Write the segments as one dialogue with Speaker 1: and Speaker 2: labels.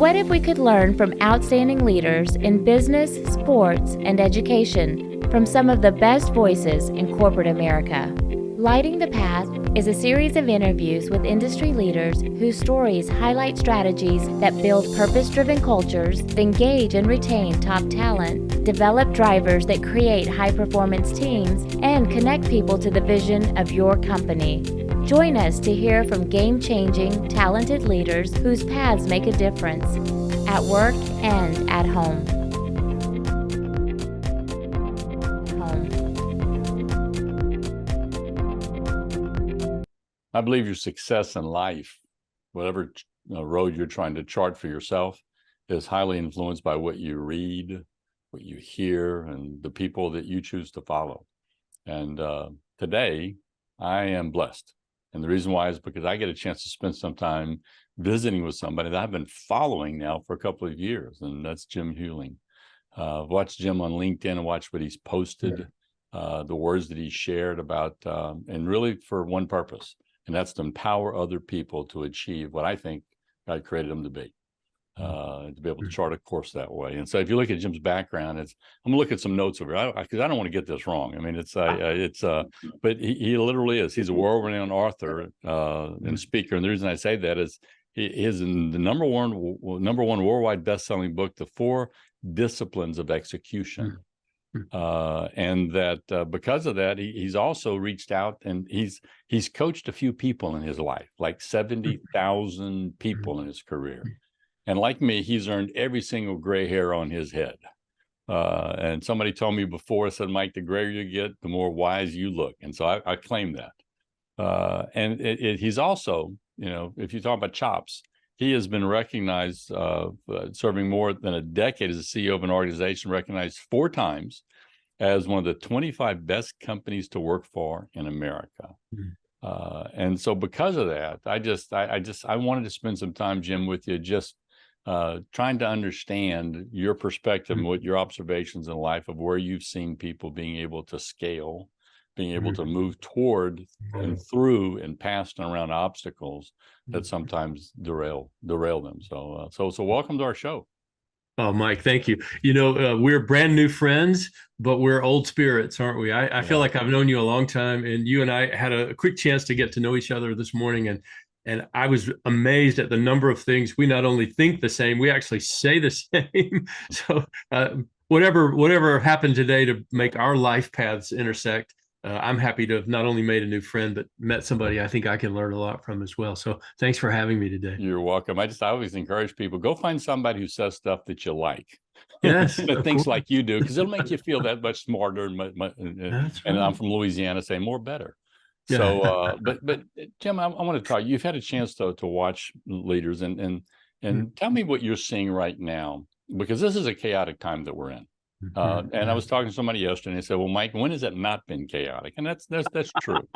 Speaker 1: What if we could learn from outstanding leaders in business, sports, and education from some of the best voices in corporate America? Lighting the Path is a series of interviews with industry leaders whose stories highlight strategies that build purpose-driven cultures, engage and retain top talent, develop drivers that create high-performance teams, and connect people to the vision of your company. Join us to hear from game-changing, talented leaders whose paths make a difference at work and at home.
Speaker 2: I believe your success in life, whatever road you're trying to chart for yourself, is highly influenced by what you read, what you hear, and the people that you choose to follow. And today, I am blessed. And the reason why is because I get a chance to spend some time visiting with somebody that I've been following now for a couple of years, and that's Jim Huling. I've watched Jim on LinkedIn and watched what he's posted, the words that he shared about, and really for one purpose, and that's to empower other people to achieve what I think God created them to be, to be able to chart a course that way. And so if you look at Jim's background, I'm going to look at some notes over here because I don't want to get this wrong. I mean, but he literally is. He's a world-renowned author and speaker. And the reason I say that is he is in the number one worldwide best-selling book, The 4 Disciplines of Execution. And that because of that, he's also reached out and he's coached a few people in his life, like 70,000 people in his career. And like me, he's earned every single gray hair on his head. And somebody told me before, said, Mike, the grayer you get, the more wise you look. And so I claim that. And he's also, if you talk about chops, he has been recognized, serving more than a decade as a CEO of an organization, recognized 4 times as one of the 25 best companies to work for in America. And so because of that, I wanted to spend some time, Jim, with you, just trying to understand your perspective and what your observations in life of where you've seen people being able to scale, being able to move toward and through and past and around obstacles that sometimes derail them. So welcome to our show.
Speaker 3: Oh, Mike, thank you. We're brand new friends, but we're old spirits, aren't we? I feel like I've known you a long time, and you and I had a quick chance to get to know each other this morning, and I was amazed at the number of things we not only think the same, we actually say the same. So whatever happened today to make our life paths intersect, I'm happy to have not only made a new friend, but met somebody I think I can learn a lot from as well. So thanks for having me today.
Speaker 2: You're welcome. I always encourage people, go find somebody who says stuff that you like.
Speaker 3: Yes.
Speaker 2: That thinks like you do, because it'll make you feel that much smarter. And I'm from Louisiana, say more better. So, but Jim, I want to talk. You've had a chance to watch leaders and tell me what you're seeing right now, because this is a chaotic time that we're in. And I was talking to somebody yesterday, and they said, "Well, Mike, when has it not been chaotic?" And that's true,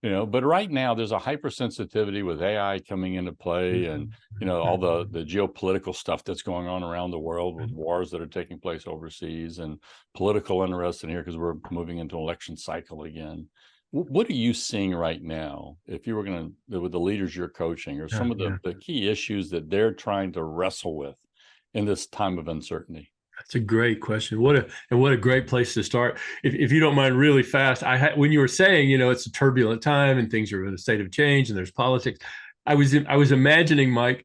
Speaker 2: But right now, there's a hypersensitivity with AI coming into play, and all the geopolitical stuff that's going on around the world with wars that are taking place overseas, and political unrest in here because we're moving into an election cycle again. What are you seeing right now, if you were going to, with the leaders you're coaching, or some of the key issues that they're trying to wrestle with in this time of uncertainty?
Speaker 3: That's a great question. What a great place to start. If you don't mind, really fast, when you were saying, it's a turbulent time and things are in a state of change and there's politics, I was imagining, Mike,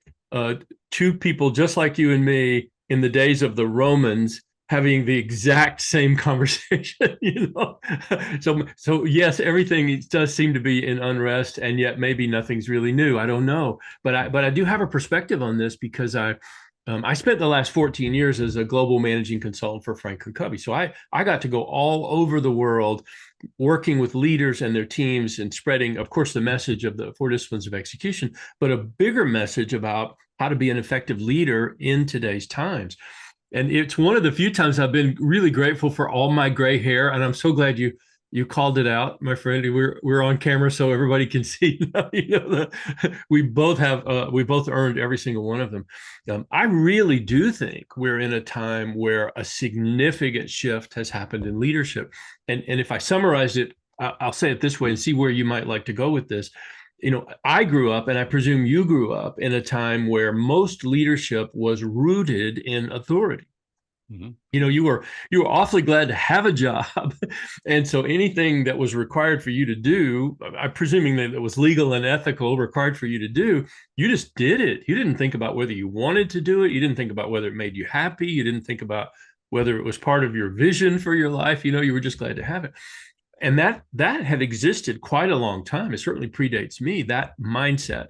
Speaker 3: 2 people just like you and me in the days of the Romans having the exact same conversation, So yes, everything does seem to be in unrest, and yet maybe nothing's really new. I don't know, but I do have a perspective on this because I spent the last 14 years as a global managing consultant for Franklin Covey. So I got to go all over the world working with leaders and their teams and spreading, of course, the message of the 4 disciplines of execution, but a bigger message about how to be an effective leader in today's times. And it's one of the few times I've been really grateful for all my gray hair. And I'm so glad you called it out, my friend. We're on camera so everybody can see. We both earned every single one of them. I really do think we're in a time where a significant shift has happened in leadership. And if I summarize it, I'll say it this way and see where you might like to go with this. I grew up, and I presume you grew up in a time where most leadership was rooted in authority.
Speaker 2: Mm-hmm.
Speaker 3: You were awfully glad to have a job, and so anything that was required for you to do, I'm presuming that it was legal and ethical, required for you to do, you just did it. You didn't think about whether you wanted to do it. You didn't think about whether it made you happy. You didn't think about whether it was part of your vision for your life. You were just glad to have it. And that had existed quite a long time. It certainly predates me, that mindset.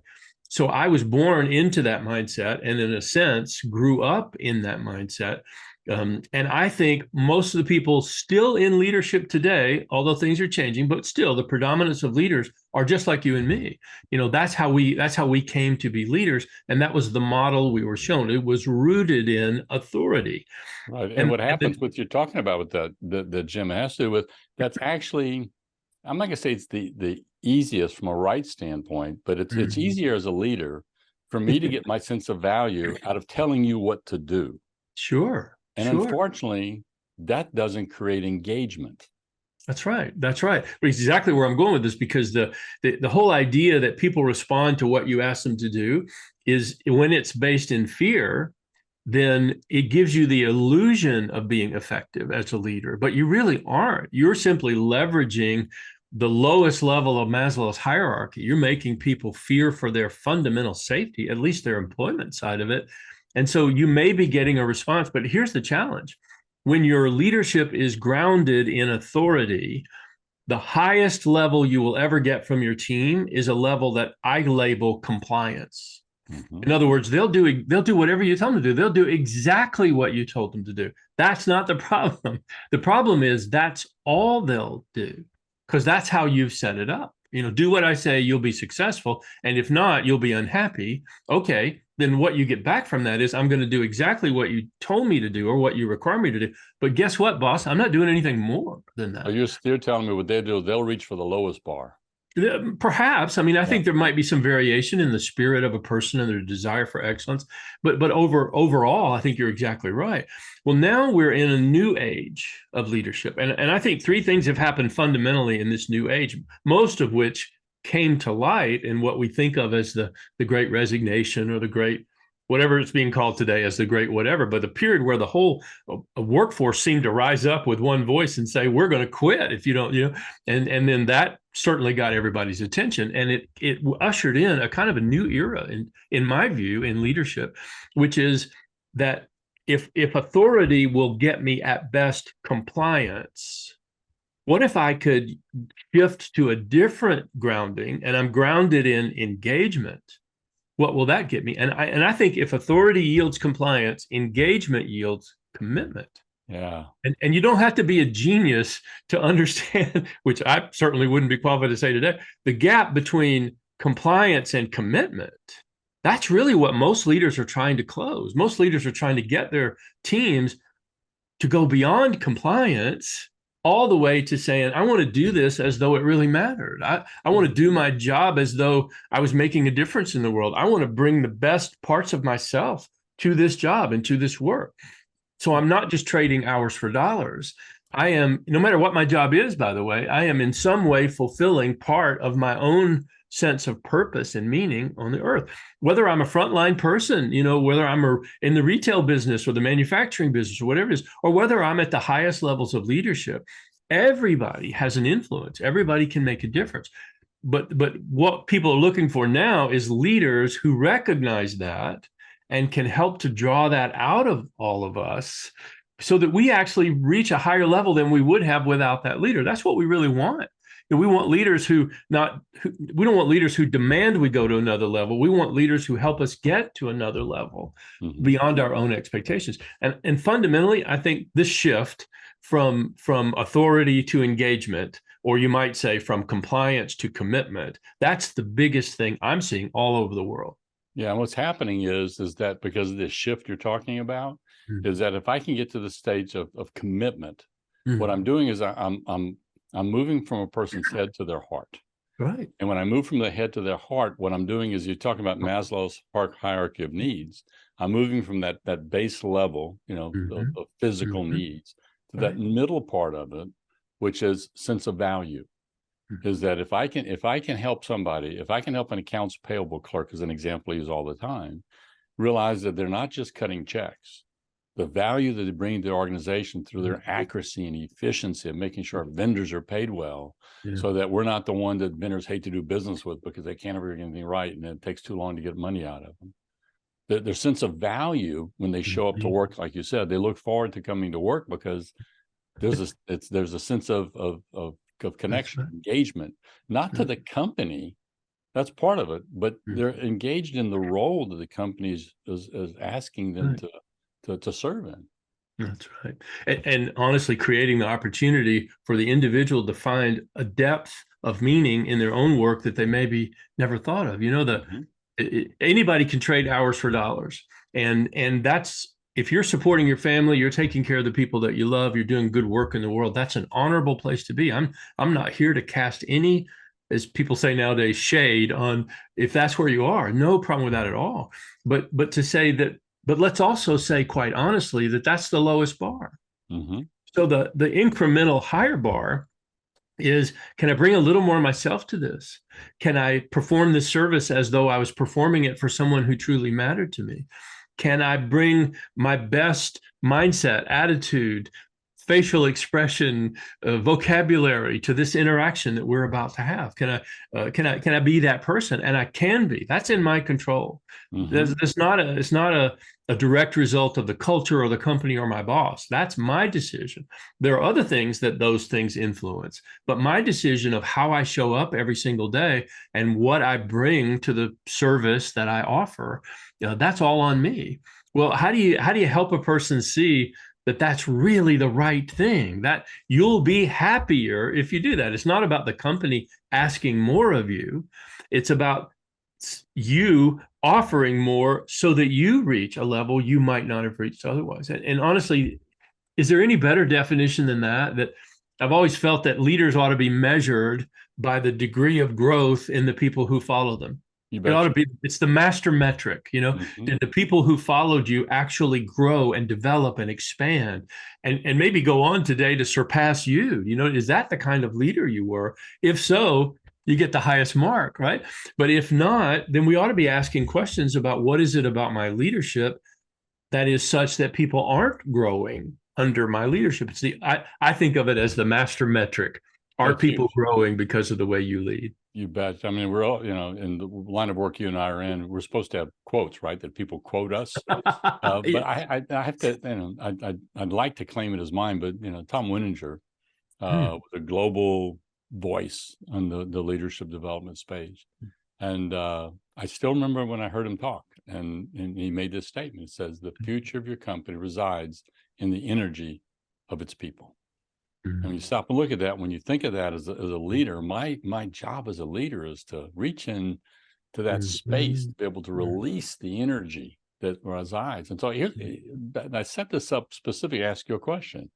Speaker 3: So I was born into that mindset, and in a sense grew up in that mindset. And I think most of the people still in leadership today, although things are changing, but still the predominance of leaders are just like you and me. That's how we came to be leaders, and that was the model we were shown. It was rooted in authority.
Speaker 2: Right. And what happens with you're talking about with that Jim has to do with, that's actually, I'm not gonna say it's the easiest from a right standpoint, but it's easier as a leader for me to get my sense of value out of telling you what to do.
Speaker 3: Sure.
Speaker 2: And unfortunately, that doesn't create engagement.
Speaker 3: That's right. That's right. But exactly where I'm going with this, because the whole idea that people respond to what you ask them to do is, when it's based in fear, then it gives you the illusion of being effective as a leader, but you really aren't. You're simply leveraging the lowest level of Maslow's hierarchy. You're making people fear for their fundamental safety, at least their employment side of it. And so you may be getting a response, but here's the challenge. When your leadership is grounded in authority, the highest level you will ever get from your team is a level that I label compliance. Mm-hmm. In other words, they'll do whatever you tell them to do. They'll do exactly what you told them to do. That's not the problem. The problem is that's all they'll do, because that's how you've set it up. Do what I say, you'll be successful. And if not, you'll be unhappy. Okay, then what you get back from that is, I'm going to do exactly what you told me to do or what you require me to do. But guess what, boss? I'm not doing anything more than that.
Speaker 2: You're telling me what they do, they'll reach for the lowest bar.
Speaker 3: Perhaps. I mean, I think there might be some variation in the spirit of a person and their desire for excellence, but overall, I think you're exactly right. Well, now we're in a new age of leadership, and I think three things have happened fundamentally in this new age, most of which came to light in what we think of as the Great Resignation, or the Great whatever it's being called today as the Great whatever, but the period where the whole workforce seemed to rise up with one voice and say, we're going to quit if you don't, and then that certainly got everybody's attention, and it ushered in a kind of a new era in my view in leadership, which is that if authority will get me at best compliance, what if I could shift to a different grounding, and I'm grounded in engagement? What will that get me? And I think if authority yields compliance, engagement yields commitment.
Speaker 2: Yeah.
Speaker 3: And you don't have to be a genius to understand, which I certainly wouldn't be qualified to say today, the gap between compliance and commitment. That's really what most leaders are trying to close. Most leaders are trying to get their teams to go beyond compliance all the way to saying, I want to do this as though it really mattered. I want to do my job as though I was making a difference in the world. I want to bring the best parts of myself to this job and to this work. So I'm not just trading hours for dollars. I am, no matter what my job is, by the way, I am in some way fulfilling part of my own sense of purpose and meaning on the earth. Whether I'm a frontline person, whether I'm in the retail business or the manufacturing business or whatever it is, or whether I'm at the highest levels of leadership, everybody has an influence. Everybody can make a difference. But what people are looking for now is leaders who recognize that and can help to draw that out of all of us so that we actually reach a higher level than we would have without that leader. That's what we really want. We want leaders we don't want leaders who demand we go to another level. We want leaders who help us get to another level beyond our own expectations. And fundamentally, I think this shift from authority to engagement, or you might say from compliance to commitment, that's the biggest thing I'm seeing all over the world.
Speaker 2: Yeah, and what's happening is that because of this shift you're talking about, is that if I can get to the stage of commitment, what I'm doing is I'm moving from a person's head to their heart.
Speaker 3: Right.
Speaker 2: And when I move from the head to their heart, what I'm doing is, you're talking about Maslow's hierarchy of needs. I'm moving from that base level, the physical needs, to that middle part of it, which is sense of value. is that if I can help somebody, if I can help an accounts payable clerk, as an example I use all the time, realize that they're not just cutting checks. The value that they bring to the organization through their accuracy and efficiency of making sure our vendors are paid well, so that we're not the one that vendors hate to do business with because they can't ever get anything right and it takes too long to get money out of them. Their sense of value when they show up to work, like you said, they look forward to coming to work because there's a sense of connection, engagement, not to the company. That's part of it, but they're engaged in the role that the company is asking them to serve in.
Speaker 3: That's right. And honestly, creating the opportunity for the individual to find a depth of meaning in their own work that they maybe never thought of. Anybody can trade hours for dollars. And that's, if you're supporting your family, you're taking care of the people that you love, you're doing good work in the world, that's an honorable place to be. I'm not here to cast any, as people say nowadays, shade on if that's where you are. No problem with that at all. But to say that, but let's also say quite honestly that that's the lowest bar. So the incremental higher bar is, can I bring a little more of myself to this? Can I perform this service as though I was performing it for someone who truly mattered to me? Can I bring my best mindset, attitude, facial expression, vocabulary to this interaction that we're about to have? Can I be that person? And I can be. That's in my control. It's not a direct result of the culture or the company or my boss. That's my decision. There are other things that those things influence, but my decision of how I show up every single day and what I bring to the service that I offer, that's all on me. Well, how do you help a person see that that's really the right thing, that you'll be happier if you do that? It's not about the company asking more of you. It's about you offering more so that you reach a level you might not have reached otherwise. And honestly, is there any better definition than that? That I've always felt that leaders ought to be measured by the degree of growth in the people who follow them. It ought to be, it's the master metric, Did the people who followed you actually grow and develop and expand and maybe go on today to surpass you? Is that the kind of leader you were? If so, you get the highest mark, right? But if not, then we ought to be asking questions about what is it about my leadership that is such that people aren't growing under my leadership. It's I think of it as the master metric. Are people growing because of the way you lead?
Speaker 2: You bet. I mean, we're all, in the line of work you and I are in, we're supposed to have quotes, right? That people quote us. But I have to, I'd like to claim it as mine, but, Tom Winninger was a global voice on the leadership development space. And I still remember when I heard him talk, and he made this statement. It says, the future of your company resides in the energy of its people. And when you stop and look at that, when you think of that as a leader, my job as a leader is to reach in to that space, to be able to release the energy that resides. And so here, I set this up specifically to ask you a question.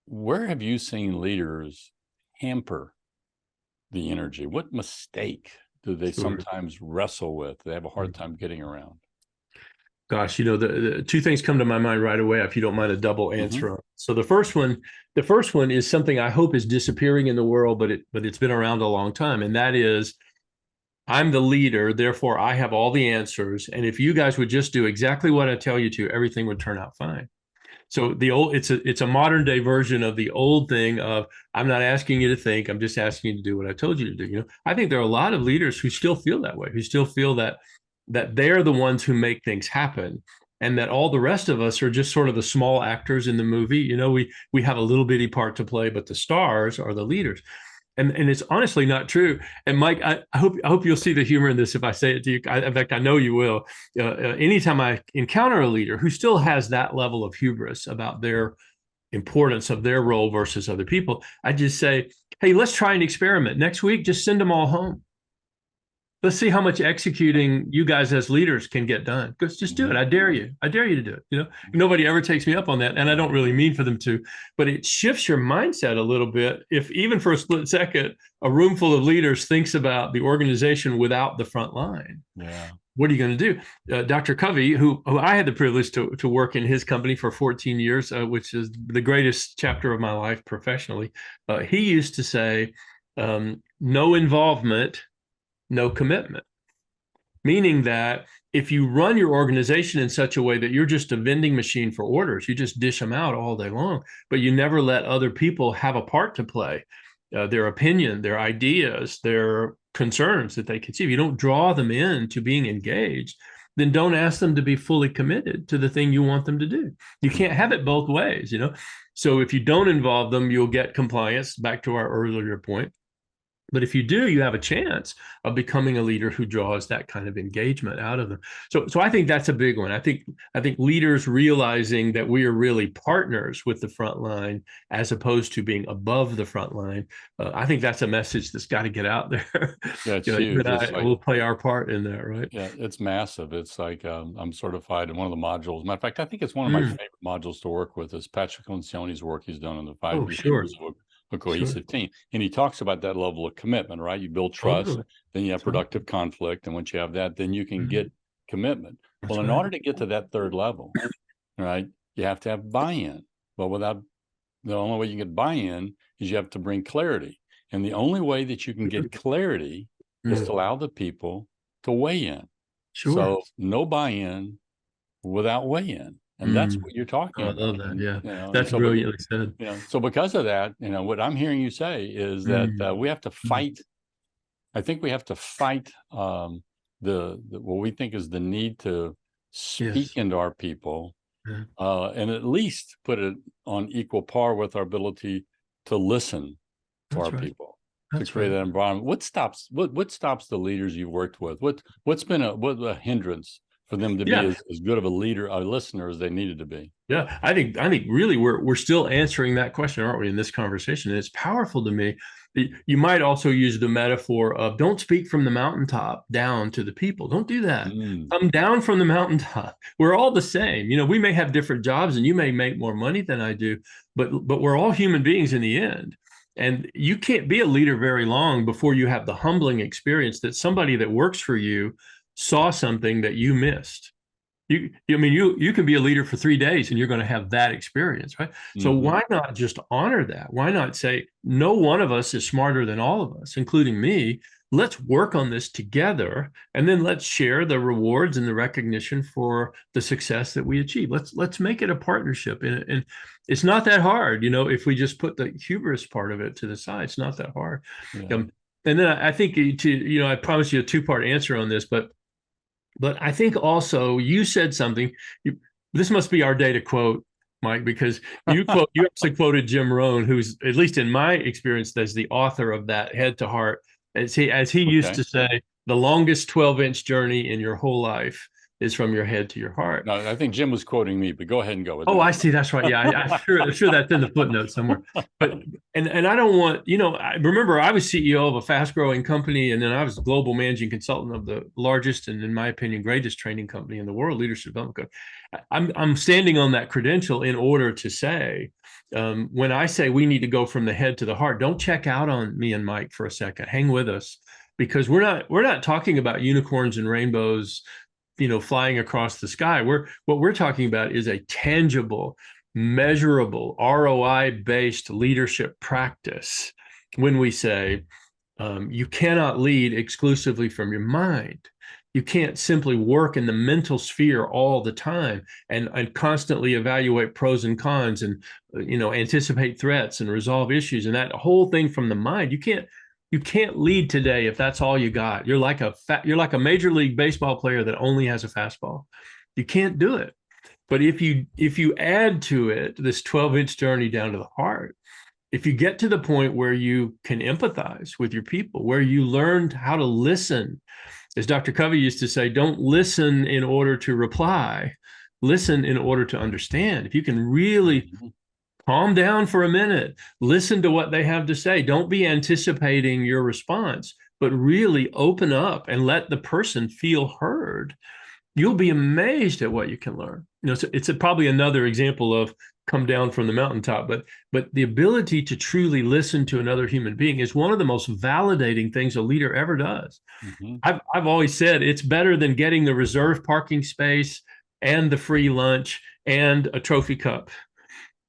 Speaker 2: Where have you seen leaders hamper the energy? What mistake do they sometimes wrestle with? They have a hard time getting around.
Speaker 3: Gosh, the two things come to my mind right away, if you don't mind a double answer. So the first one is something I hope is disappearing in the world, but it's been around a long time. And that is, I'm the leader, therefore I have all the answers. And if you guys would just do exactly what I tell you to, everything would turn out fine. So it's a modern day version of the old thing of, I'm not asking you to think, I'm just asking you to do what I told you to do. I think there are a lot of leaders who still feel that way, who still feel that they're the ones who make things happen, and that all the rest of us are just sort of the small actors in the movie. We have a little bitty part to play, but the stars are the leaders. And it's honestly not true. And Mike, I hope you'll see the humor in this if I say it to you. In fact, I know you will. Anytime I encounter a leader who still has that level of hubris about their importance of their role versus other people, I just say, hey, let's try an experiment. Next week, just send them all home. let's see how much executing you guys as leaders can get done. Just do it. I dare you. I dare you to do it. Nobody ever takes me up on that, and I don't really mean for them to, but it shifts your mindset a little bit. If even for a split second, a room full of leaders thinks about the organization without the front line.
Speaker 2: Yeah.
Speaker 3: What are you going to do? Dr. Covey, who I had the privilege to work in his company for 14 years, which is the greatest chapter of my life professionally, he used to say, no involvement, no commitment. Meaning that if you run your organization in such a way that you're just a vending machine for orders, you just dish them out all day long, but you never let other people have a part to play, their opinion, their ideas, their concerns that they conceive. You don't draw them into being engaged, then don't ask them to be fully committed to the thing you want them to do. You can't have it both ways, So if you don't involve them, you'll get compliance, back to our earlier point. But if you do, you have a chance of becoming a leader who draws that kind of engagement out of them. So I think that's a big one. I think leaders realizing that we are really partners with the front line as opposed to being above the front line. I think that's a message that's got to get out there.
Speaker 2: Yeah, it's huge.
Speaker 3: We'll play our part in that, right?
Speaker 2: Yeah, it's massive. It's like I'm certified in one of the modules. Matter of fact, I think it's one of my favorite modules to work with is Patrick Lencioni's work he's done in the 5 years of a cohesive team. And he talks about that level of commitment, right? You build trust, then you have productive conflict. And once you have that, then you can get commitment. Well, in order to get to that third level, right, you have to have buy-in. Well, the only way you get buy-in is you have to bring clarity. And the only way that you can get clarity is to allow the people to weigh in. So no buy-in without weigh-in. And that's what you're talking about.
Speaker 3: I love that. Yeah. That's brilliantly said.
Speaker 2: So because of that, what I'm hearing you say is that we have to fight. I think we have to fight the what we think is the need to speak into our people and at least put it on equal par with our ability to listen to our people. To create that environment. What stops the leaders you've worked with? What's been a hindrance for them to be as good of a leader, a listener as they needed to be?
Speaker 3: Yeah, I think really we're still answering that question, aren't we, in this conversation? And it's powerful to me. You might also use the metaphor of don't speak from the mountaintop down to the people. Don't do that. Come down from the mountaintop. We're all the same. We may have different jobs and you may make more money than I do, but we're all human beings in the end. And you can't be a leader very long before you have the humbling experience that somebody that works for you saw something that you missed. You can be a leader for 3 days and you're going to have that experience, right? So why not just honor that? Why not say, no one of us is smarter than all of us, including me. Let's work on this together, and then let's share the rewards and the recognition for the success that we achieve. Let's make it a partnership, and it's not that hard, if we just put the hubris part of it to the side. It's not that hard. And then I think I promised you a two-part answer on this, but I think also you said something. This must be our day to quote, Mike, because you actually quoted Jim Rohn, who's, at least in my experience, as the author of that Head to Heart. As he used to say, the longest 12-inch journey in your whole life is from your head to your heart.
Speaker 2: No, I think Jim was quoting me, but go ahead and go with it.
Speaker 3: Oh, I see. That's right. Yeah, I'm sure that's in the footnote somewhere. But and I don't want, I remember I was CEO of a fast-growing company, and then I was global managing consultant of the largest and, in my opinion, greatest training company in the world, Leadership Development Company. I'm standing on that credential in order to say, when I say we need to go from the head to the heart, don't check out on me and Mike for a second. Hang with us, because we're not talking about unicorns and rainbows, flying across the sky. What we're talking about is a tangible, measurable, ROI-based leadership practice. When we say you cannot lead exclusively from your mind. You can't simply work in the mental sphere all the time and constantly evaluate pros and cons and anticipate threats and resolve issues and that whole thing from the mind. You can't lead today if that's all you got. You're like a Major League Baseball player that only has a fastball. You can't do it. But if you add to it this 12-inch journey down to the heart, if you get to the point where you can empathize with your people, where you learned how to listen, as Dr. Covey used to say, don't listen in order to reply, listen in order to understand. If you can really calm down for a minute, listen to what they have to say. Don't be anticipating your response. but really open up and let the person feel heard, you'll be amazed at what you can learn. So it's probably another example of come down from the mountaintop, but the ability to truly listen to another human being is one of the most validating things a leader ever does.
Speaker 2: Mm-hmm.
Speaker 3: I've always said it's better than getting the reserved parking space and the free lunch and a trophy cup,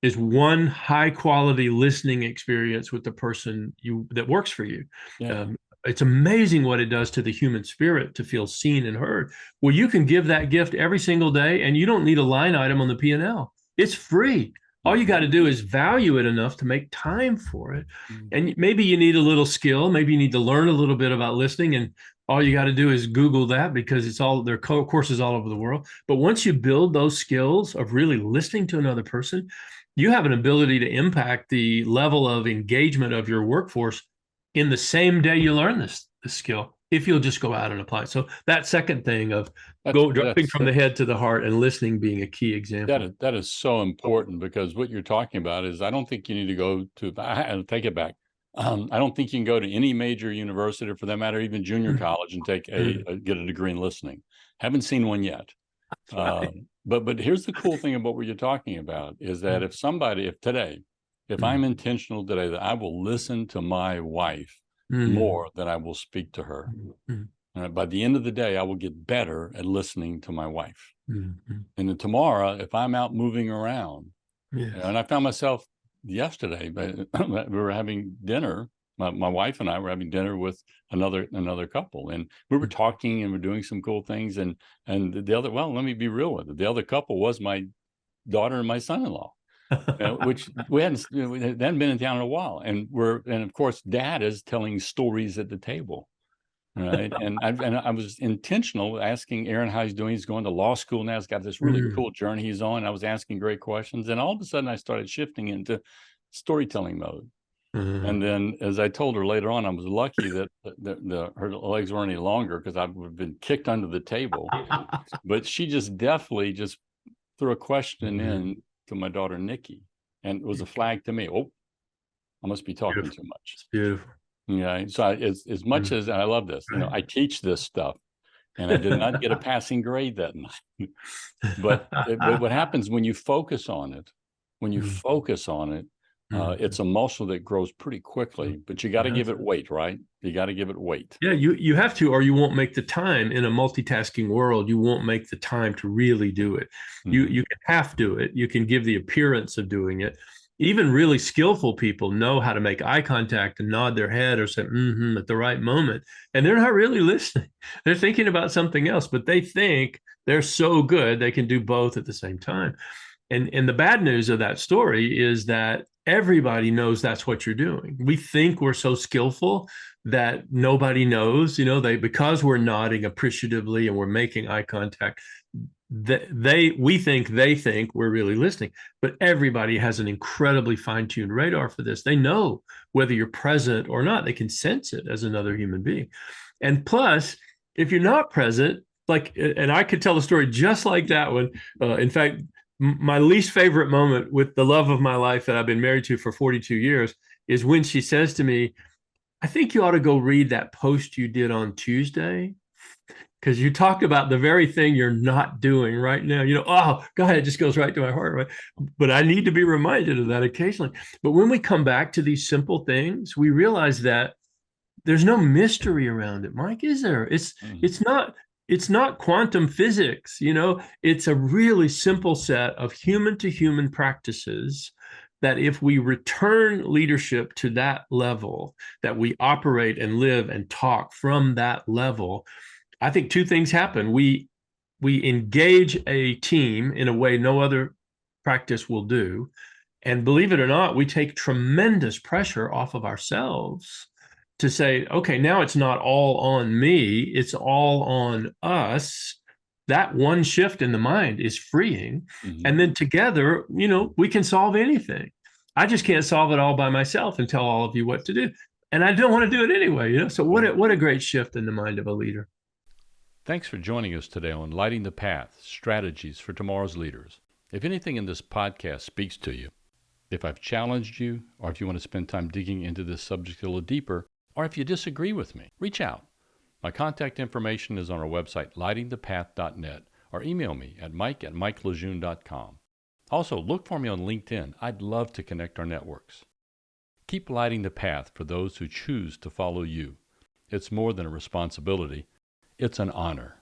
Speaker 3: is one high quality listening experience with the person that works for you.
Speaker 2: Yeah.
Speaker 3: It's amazing what it does to the human spirit to feel seen and heard. Well, you can give that gift every single day, and you don't need a line item on the P&L. It's free. All you got to do is value it enough to make time for it. And maybe you need a little skill. Maybe you need to learn a little bit about listening, and all you got to do is Google that, because it's all there are courses all over the world. But once you build those skills of really listening to another person, you have an ability to impact the level of engagement of your workforce in the same day you learn this skill, if you'll just go out and apply it. So that second thing of dropping from the head to the heart and listening being a key example.
Speaker 2: That is so important, because what you're talking about is, I don't think you need to go to, I'll take it back. I don't think you can go to any major university, or for that matter, even junior college, and take get a degree in listening. Haven't seen one yet. Right. But here's the cool thing about what you're talking about is that if I'm intentional today, that I will listen to my wife more than I will speak to her. By the end of the day, I will get better at listening to my wife. And then tomorrow, if I'm out moving around, and I found myself yesterday, we were having dinner. My wife and I were having dinner with another couple, and we were talking and we're doing some cool things. And the other, well, let me be real with it. The other couple was my daughter and my son-in-law, which we hadn't been in town in a while. And of course, Dad is telling stories at the table, right? and I was intentional asking Aaron how he's doing. He's going to law school now. He's got this really cool journey he's on. I was asking great questions, and all of a sudden, I started shifting into storytelling mode. And then, as I told her later on, I was lucky that her legs weren't any longer, because I would have been kicked under the table. But she just definitely just threw a question in to my daughter, Nikki, and it was a flag to me. Oh, I must be talking too much.
Speaker 3: It's beautiful.
Speaker 2: Yeah. So as much as, and I love this, I teach this stuff, and I did not get a passing grade that night. But what happens when you focus on it, it's a muscle that grows pretty quickly, but you got to give it weight, right? You got to give it weight.
Speaker 3: Yeah, you have to, or you won't make the time. In a multitasking world, you won't make the time to really do it. You can half do it. You can give the appearance of doing it. Even really skillful people know how to make eye contact and nod their head or say at the right moment, and they're not really listening. They're thinking about something else, but they think they're so good they can do both at the same time. And the bad news of that story is that everybody knows that's what you're doing. We think we're so skillful that nobody knows, because we're nodding appreciatively and we're making eye contact, we think they think we're really listening. But everybody has an incredibly fine-tuned radar for this. They know whether you're present or not. They can sense it as another human being. And plus, if you're not present, and I could tell a story just like that one. In fact, my least favorite moment with the love of my life that I've been married to for 42 years is when she says to me, I think you ought to go read that post you did on Tuesday, because you talked about the very thing you're not doing right now. Oh, go ahead. It just goes right to my heart. Right? But I need to be reminded of that occasionally. But when we come back to these simple things, we realize that there's no mystery around it, Mike, is there? It's not quantum physics, it's a really simple set of human to human practices that if we return leadership to that level, that we operate and live and talk from that level, I think two things happen. We engage a team in a way no other practice will do. And believe it or not, we take tremendous pressure off of ourselves to say, okay, now it's not all on me, it's all on us. That one shift in the mind is freeing. And then together, we can solve anything. I just can't solve it all by myself and tell all of you what to do. And I don't want to do it anyway, So what a great shift in the mind of a leader.
Speaker 2: Thanks for joining us today on Lighting the Path, Strategies for Tomorrow's Leaders. If anything in this podcast speaks to you, if I've challenged you, or if you want to spend time digging into this subject a little deeper, Or if you disagree with me, reach out. My contact information is on our website, lightingthepath.net, or email me at mike@mikelejeune.com. Also, look for me on LinkedIn. I'd love to connect our networks. Keep lighting the path for those who choose to follow you. It's more than a responsibility. It's an honor.